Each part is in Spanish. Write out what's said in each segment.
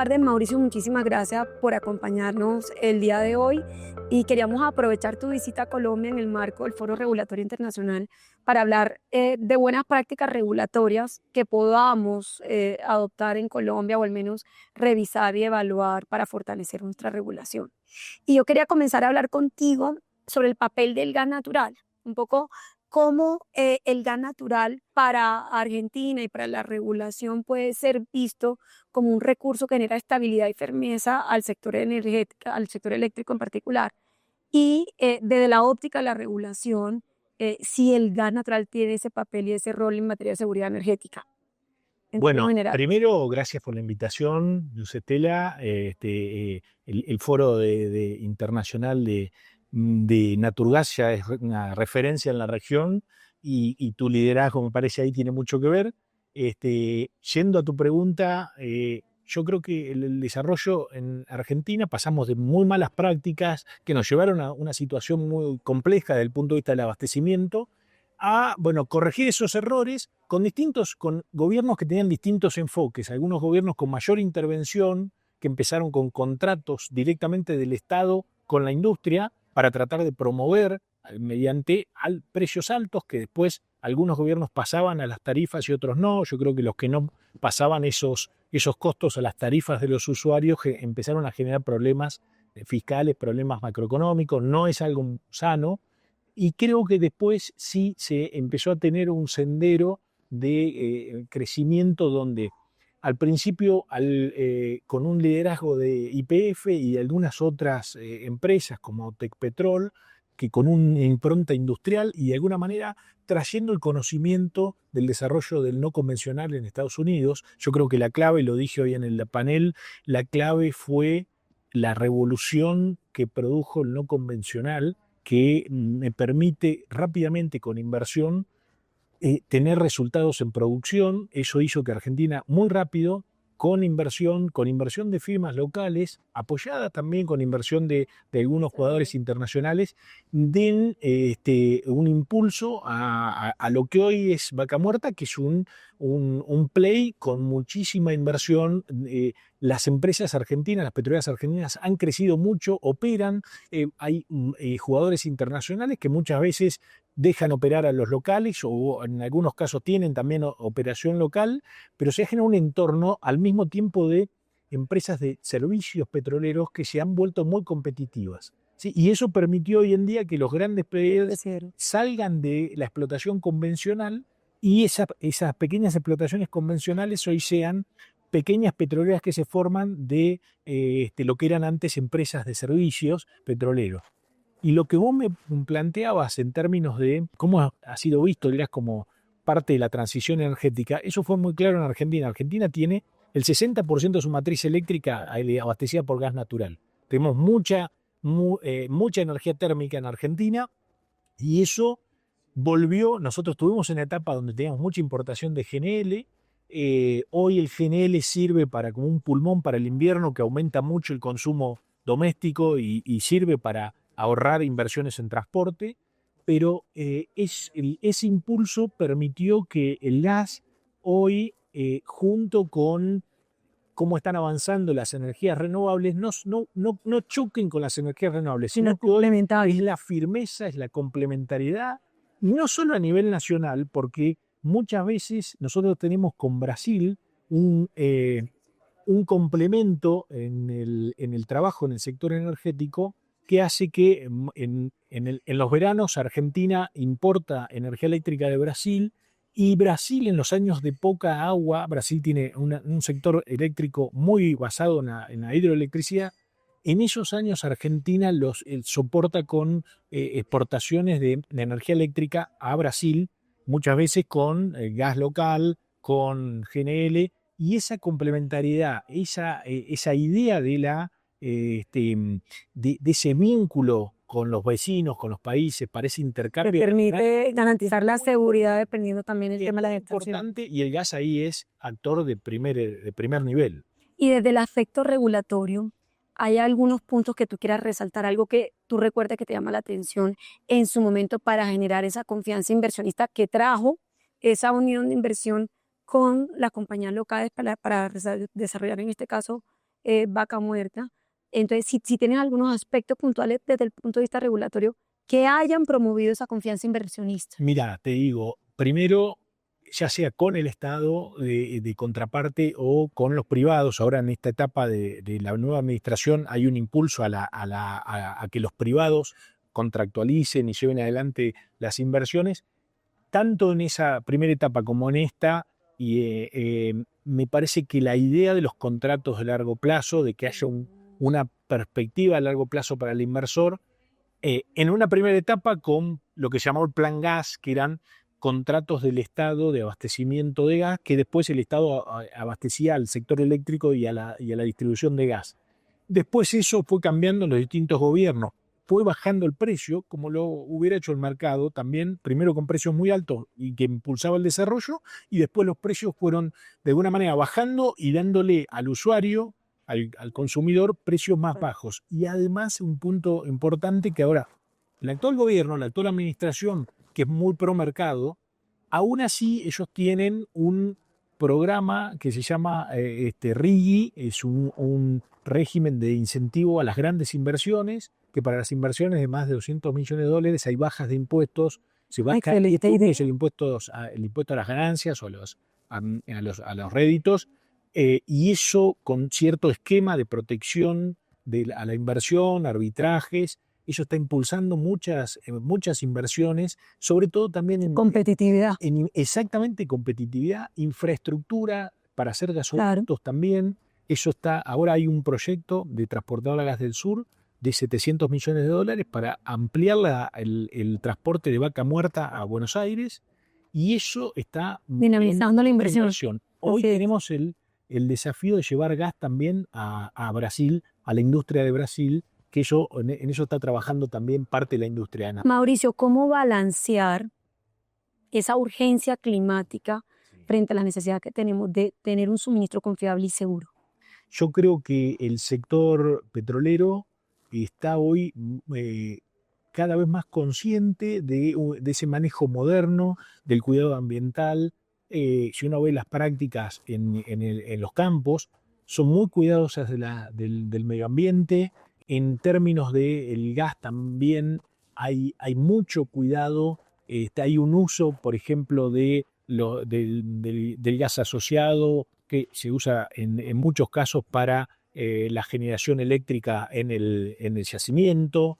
tardes, Mauricio. Muchísimas gracias por acompañarnos el día de hoy y queríamos aprovechar tu visita a Colombia en el marco del Foro Regulatorio Internacional para hablar de buenas prácticas regulatorias que podamos adoptar en Colombia o al menos revisar y evaluar para fortalecer nuestra regulación. Y yo quería comenzar a hablar contigo sobre el papel del gas natural, un poco cómo el gas natural para Argentina y para la regulación puede ser visto como un recurso que genera estabilidad y firmeza al sector energético, al sector eléctrico en particular. Y desde la óptica de la regulación, si el gas natural tiene ese papel y ese rol en materia de seguridad energética, en términos Bueno, generales. primero, gracias por la invitación, Lucetela. El foro internacional de Naturgas ya es una referencia en la región y tu liderazgo, me parece, ahí tiene mucho que ver. Yendo a tu pregunta, yo creo que el desarrollo en Argentina pasamos de muy malas prácticas que nos llevaron a una situación muy compleja desde el punto de vista del abastecimiento a, bueno, corregir esos errores con gobiernos que tenían distintos enfoques, algunos gobiernos con mayor intervención, que empezaron con contratos directamente del Estado con la industria para tratar de promover mediante precios altos, que después algunos gobiernos pasaban a las tarifas y otros no. Yo creo que los que no pasaban esos costos a las tarifas de los usuarios empezaron a generar problemas fiscales, problemas macroeconómicos. No es algo sano. Y creo que después sí se empezó a tener un sendero de crecimiento donde al principio con un liderazgo de YPF y de algunas otras empresas como Tecpetrol, que con una impronta industrial y de alguna manera trayendo el conocimiento del desarrollo del no convencional en Estados Unidos. Yo creo que la clave, lo dije hoy en el panel, la clave fue la revolución que produjo el no convencional, que me permite rápidamente con inversión tener resultados en producción. Eso hizo que Argentina muy rápido, con inversión de firmas locales, apoyada también con inversión de algunos jugadores internacionales, den un impulso a lo que hoy es Vaca Muerta, que es un play con muchísima inversión. Las empresas argentinas, las petroleras argentinas han crecido mucho, operan, hay jugadores internacionales que muchas veces dejan operar a los locales o en algunos casos tienen también operación local, pero se ha generado un entorno al mismo tiempo de empresas de servicios petroleros que se han vuelto muy competitivas, ¿sí? Y eso permitió hoy en día que los grandes players salgan de la explotación convencional y esas pequeñas explotaciones convencionales hoy sean pequeñas petroleras que se forman de lo que eran antes empresas de servicios petroleros. Y lo que vos me planteabas en términos de cómo ha sido visto el gas como parte de la transición energética, eso fue muy claro en Argentina. Argentina tiene el 60% de su matriz eléctrica abastecida por gas natural. Tenemos mucha energía térmica en Argentina y eso volvió. Nosotros tuvimos una etapa donde teníamos mucha importación de GNL. Hoy el GNL sirve como un pulmón para el invierno, que aumenta mucho el consumo doméstico y sirve para ahorrar inversiones en transporte, pero ese impulso permitió que el gas hoy, junto con cómo están avanzando las energías renovables, no choquen con las energías renovables, sino que hoy es la firmeza, es la complementariedad, y no solo a nivel nacional, porque muchas veces nosotros tenemos con Brasil un complemento en el trabajo en el sector energético que hace que en los veranos Argentina importa energía eléctrica de Brasil y Brasil en los años de poca agua, Brasil tiene un sector eléctrico muy basado en la hidroelectricidad. En esos años Argentina soporta con exportaciones de energía eléctrica a Brasil, muchas veces con gas local, con GNL, y esa complementariedad, esa idea de ese vínculo con los vecinos, con los países, para ese intercambio. Permite garantizar la seguridad dependiendo también del tema de la Es importante y el gas ahí es actor de primer nivel. Y desde el aspecto regulatorio, ¿hay algunos puntos que tú quieras resaltar, algo que tú recuerdes que te llama la atención en su momento para generar esa confianza inversionista que trajo esa unión de inversión con las compañías locales para desarrollar en este caso vaca muerta. Entonces, si tienen algunos aspectos puntuales desde el punto de vista regulatorio que hayan promovido esa confianza inversionista. Mira, te digo, primero, ya sea con el Estado de contraparte o con los privados, ahora en esta etapa de la nueva administración hay un impulso a que los privados contractualicen y lleven adelante las inversiones, tanto en esa primera etapa como en esta, y me parece que la idea de los contratos de largo plazo, de que haya una perspectiva a largo plazo para el inversor, en una primera etapa con lo que se llamó el Plan Gas, que eran contratos del Estado de abastecimiento de gas, que después el Estado abastecía al sector eléctrico y a la distribución de gas. Después eso fue cambiando en los distintos gobiernos, fue bajando el precio, como lo hubiera hecho el mercado, también primero con precios muy altos y que impulsaba el desarrollo, y después los precios fueron de alguna manera bajando y dándole al usuario, al consumidor, precios más bajos. Y además un punto importante que ahora el actual gobierno, la actual administración, que es muy pro mercado, aún así ellos tienen un programa que se llama RIGI, es un régimen de incentivo a las grandes inversiones, que para las inversiones de más de $200 millones hay bajas de impuestos, se baja el impuesto a las ganancias o a los réditos, y eso con cierto esquema de protección a la inversión, arbitrajes. Eso está impulsando muchas inversiones, sobre todo también en competitividad. Exactamente, competitividad, infraestructura para hacer gasoductos también. Eso está, ahora hay un proyecto de Transportadora Gas del Sur de $700 millones para ampliar el transporte de vaca muerta a Buenos Aires, y eso está dinamizando la inversión. Hoy tenemos el desafío de llevar gas también a Brasil, a la industria de Brasil, que en eso está trabajando también parte de la industria. Mauricio, ¿cómo balancear esa urgencia climática frente a la necesidad que tenemos de tener un suministro confiable y seguro? Yo creo que el sector petrolero está hoy cada vez más consciente de ese manejo moderno, del cuidado ambiental. Si uno ve las prácticas en los campos, son muy cuidadosas del medio ambiente. En términos del gas también hay mucho cuidado, hay un uso, por ejemplo, del gas asociado que se usa en muchos casos para la generación eléctrica en el yacimiento.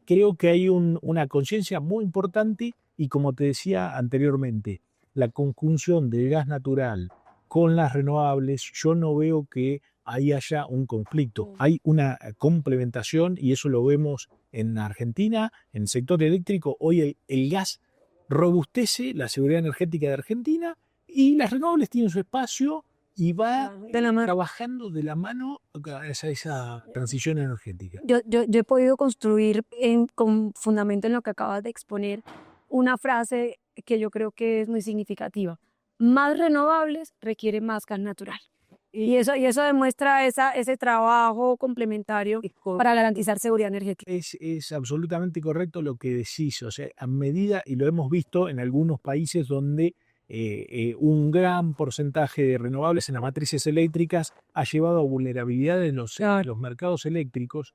Creo que hay una conciencia muy importante y, como te decía anteriormente, la conjunción del gas natural con las renovables, yo no veo que ahí haya un conflicto. Hay una complementación y eso lo vemos en Argentina, en el sector eléctrico. Hoy el gas robustece la seguridad energética de Argentina y las renovables tienen su espacio y va trabajando de la mano hacia esa transición energética. Yo he podido construir con fundamento en lo que acabas de exponer una frase que yo creo que es muy significativa. Más renovables requiere más gas natural. Y eso demuestra ese trabajo complementario para garantizar seguridad energética. Es absolutamente correcto lo que decís. O sea, a medida, y lo hemos visto en algunos países donde un gran porcentaje de renovables en las matrices eléctricas ha llevado a vulnerabilidad en los mercados eléctricos.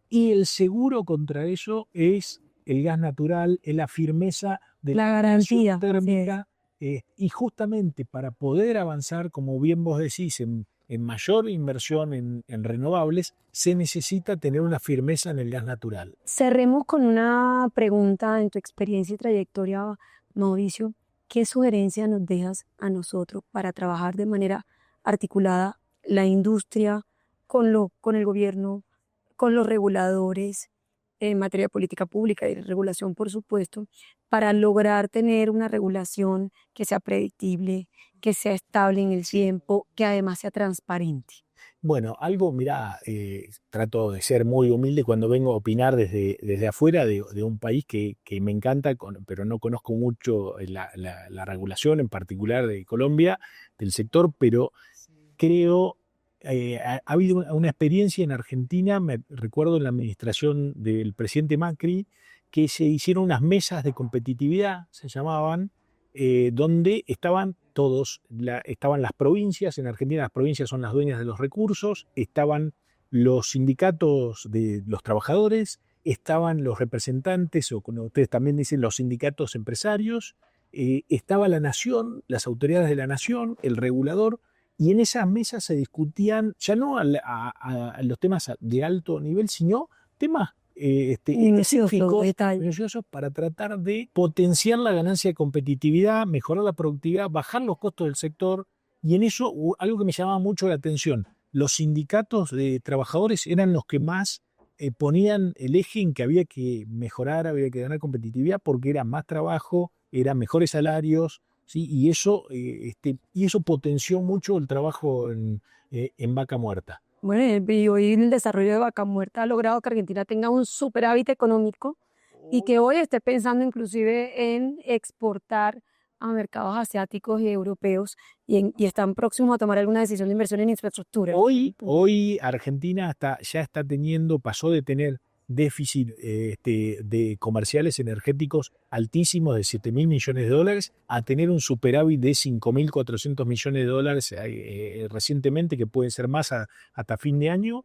Y el seguro contra eso es el gas natural, es la firmeza de la garantía térmica. Y justamente para poder avanzar, como bien vos decís, en mayor inversión en renovables, se necesita tener una firmeza en el gas natural. Cerremos con una pregunta en tu experiencia y trayectoria, Mauricio. ¿Qué sugerencia nos dejas a nosotros para trabajar de manera articulada la industria con el gobierno, con los reguladores, en materia de política pública y de regulación, por supuesto, para lograr tener una regulación que sea predictible, que sea estable en el tiempo, que además sea transparente? Bueno, mirá, trato de ser muy humilde cuando vengo a opinar desde afuera de un país que me encanta, pero no conozco mucho la regulación, en particular de Colombia, del sector, pero creo... ha habido una experiencia en Argentina, me recuerdo en la administración del presidente Macri, que se hicieron unas mesas de competitividad, se llamaban, donde estaban estaban las provincias. En Argentina las provincias son las dueñas de los recursos, estaban los sindicatos de los trabajadores, estaban los representantes, o como ustedes también dicen, los sindicatos empresarios, estaba la nación, las autoridades de la nación, el regulador, y en esas mesas se discutían ya no a los temas de alto nivel, sino temas específicos, minuciosos, para tratar de potenciar la ganancia de competitividad, mejorar la productividad, bajar los costos del sector. Y en eso, algo que me llamaba mucho la atención, los sindicatos de trabajadores eran los que más ponían el eje en que había que mejorar, había que ganar competitividad, porque era más trabajo, eran mejores salarios, ¿sí? Y eso potenció mucho el trabajo en Vaca Muerta. Bueno, y hoy el desarrollo de Vaca Muerta ha logrado que Argentina tenga un superávit económico y que hoy esté pensando inclusive en exportar a mercados asiáticos y europeos y están próximos a tomar alguna decisión de inversión en infraestructura. Hoy Argentina pasó de tener déficit de comerciales energéticos altísimos de $7.000 millones a tener un superávit de $5.400 millones recientemente, que puede ser más hasta fin de año.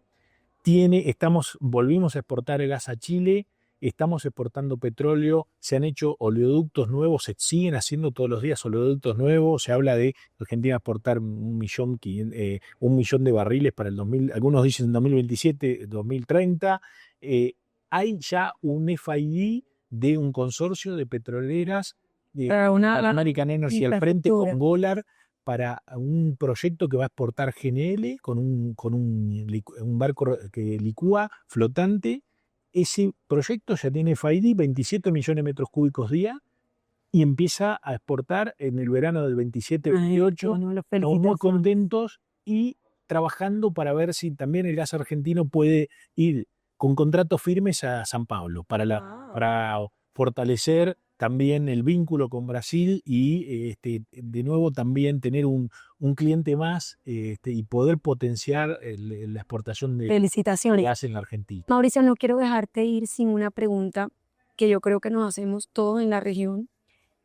Volvimos a exportar gas a Chile, estamos exportando petróleo, se han hecho oleoductos nuevos, se siguen haciendo todos los días oleoductos nuevos. Se habla de Argentina exportar 1.000.000 de barriles para el 2000, algunos dicen 2027, 2030. Hay ya un FID de un consorcio de petroleras, American Energy al frente con Golar, para un proyecto que va a exportar GNL con un barco que licúa flotante. Ese proyecto ya tiene FID, 27 millones de metros cúbicos día, y empieza a exportar en el verano del 27-28. Estamos muy contentos y trabajando para ver si también el gas argentino puede ir con contratos firmes a San Pablo para fortalecer también el vínculo con Brasil y de nuevo también tener un cliente más y poder potenciar la exportación de gas en la Argentina. Mauricio, no quiero dejarte ir sin una pregunta que yo creo que nos hacemos todos en la región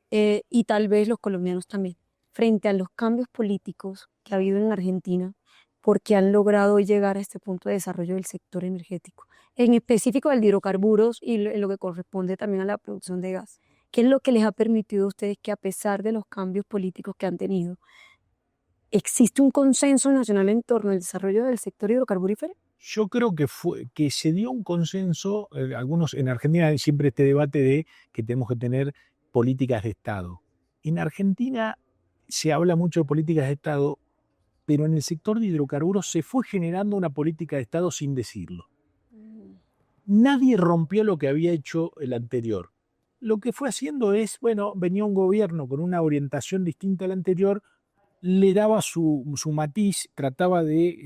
y tal vez los colombianos también, frente a los cambios políticos que ha habido en la Argentina, porque han logrado llegar a este punto de desarrollo del sector energético, en específico del de hidrocarburos y en lo que corresponde también a la producción de gas. ¿Qué es lo que les ha permitido a ustedes que, a pesar de los cambios políticos que han tenido, existe un consenso nacional en torno al desarrollo del sector hidrocarburífero? Yo creo que se dio un consenso. Algunos en Argentina hay siempre este debate de que tenemos que tener políticas de Estado. En Argentina se habla mucho de políticas de Estado, pero en el sector de hidrocarburos se fue generando una política de Estado sin decirlo. Nadie rompió lo que había hecho el anterior. Lo que fue haciendo es, venía un gobierno con una orientación distinta al anterior, le daba su matiz, trataba de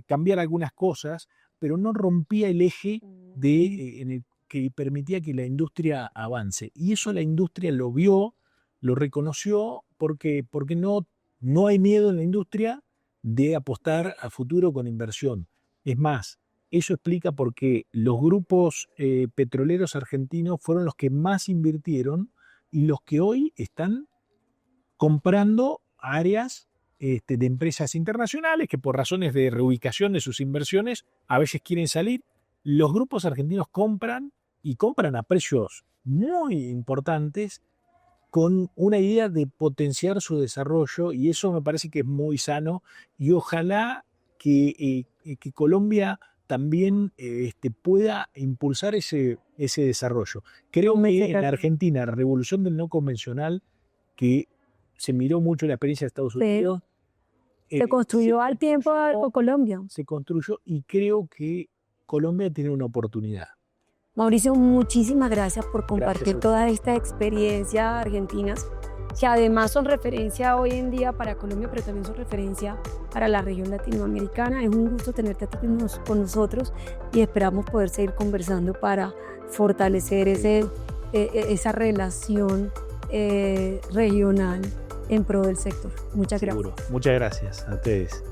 cambiar algunas cosas, pero no rompía el eje en el que permitía que la industria avance. Y eso la industria lo vio, lo reconoció, porque no hay miedo en la industria de apostar a futuro con inversión. Es más, eso explica por qué los grupos petroleros argentinos fueron los que más invirtieron y los que hoy están comprando áreas de empresas internacionales que, por razones de reubicación de sus inversiones, a veces quieren salir. Los grupos argentinos compran a precios muy importantes, con una idea de potenciar su desarrollo, y eso me parece que es muy sano, y ojalá que Colombia también pueda impulsar ese desarrollo. Creo que en Argentina, la revolución del no convencional, que se miró mucho la experiencia de Estados Unidos, se construyó al tiempo con Colombia. Se construyó, y creo que Colombia tiene una oportunidad. Mauricio, muchísimas gracias por compartir toda esta experiencia argentinas, que además son referencia hoy en día para Colombia, pero también son referencia para la región latinoamericana. Es un gusto tenerte aquí con nosotros y esperamos poder seguir conversando para fortalecer esa relación regional en pro del sector. Muchas gracias. Muchas gracias a ustedes.